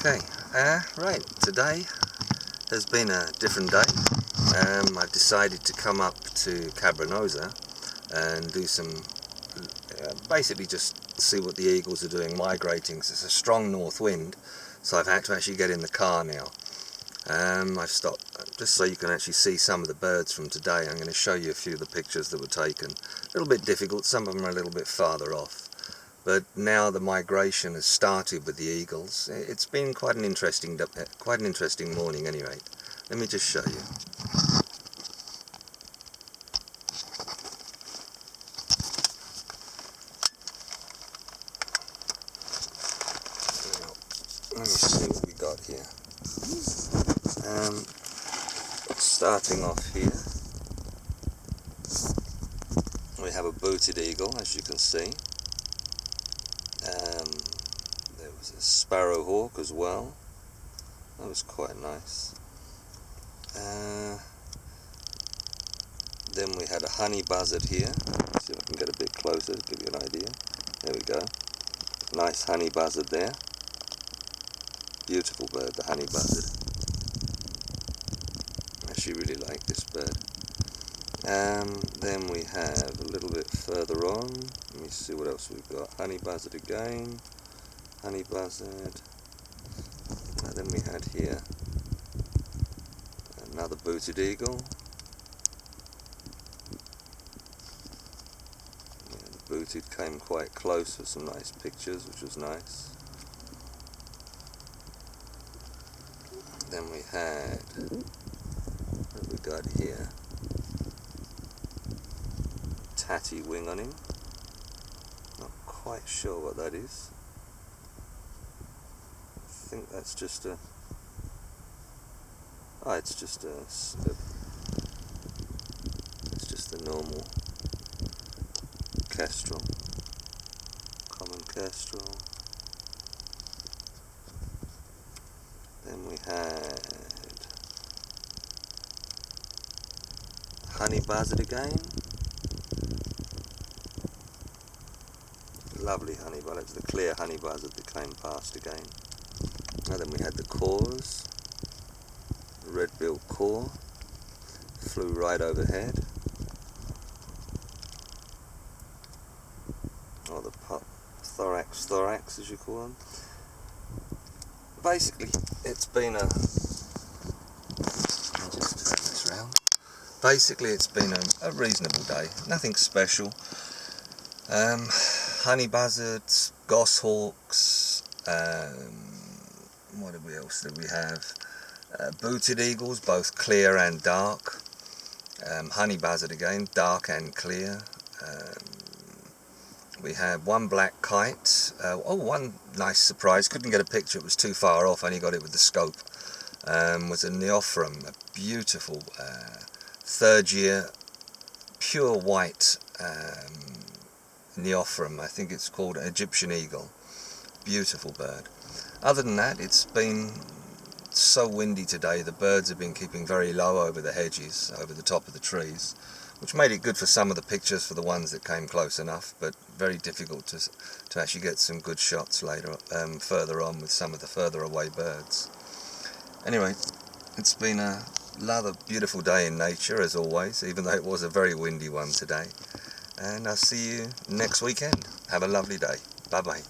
Okay, right, today has been a different day. I've decided to come up to Cabranosa and do some, basically just see what the eagles are doing, migrating. It's a strong north wind, so I've had to actually get in the car now. I've stopped just so you can actually see some of the birds from today. I'm going to show you a few of the pictures that were taken. A little bit difficult, some of them are a little bit farther off. But now the migration has started with the eagles. It's been quite an interesting morning, at any rate. Let me just show you. Let me see what we got here. Starting off here, we have a booted eagle, as you can see. There was a sparrowhawk as well. That was quite nice. Then we had a honey buzzard here. Let's see if I can get a bit closer to give you an idea. There we go. Nice honey buzzard there. Beautiful bird, the honey buzzard. I actually really like this bird. Then we have a little bit further on. Let me see what else we've got. Honey buzzard again. Honey buzzard. And then we had here another booted eagle. Yeah, the booted came quite close with some nice pictures, which was nice. Then we had, what have we got here? Tatty wing on him. Not quite sure what that is. I think that's just a, it's just the normal kestrel, common kestrel. Then we had honey buzzard again. Lovely honey buzzard, it's the clear honey buzzard that came past again. And then we had the caws, red-billed caw, flew right overhead. Or the thorax as you call them. Basically, it's been a, I'll just turn this round. Basically, it's been a reasonable day, nothing special. Honey buzzards, goshawks, what else did we have? Booted eagles, both clear and dark. Honey buzzard again, dark and clear. We had one black kite. One nice surprise, couldn't get a picture, it was too far off, only got it with the scope. Was a neophrum, a beautiful third year, pure white neophrum. I think it's called an Egyptian eagle. Beautiful bird. Other than that, it's been so windy today. The birds have been keeping very low over the hedges, over the top of the trees, which made it good for some of the pictures for the ones that came close enough, but very difficult to actually get some good shots later, further on with some of the further away birds. Anyway, it's been another beautiful day in nature as always, even though it was a very windy one today. And I'll see you next weekend. Have a lovely day. Bye bye.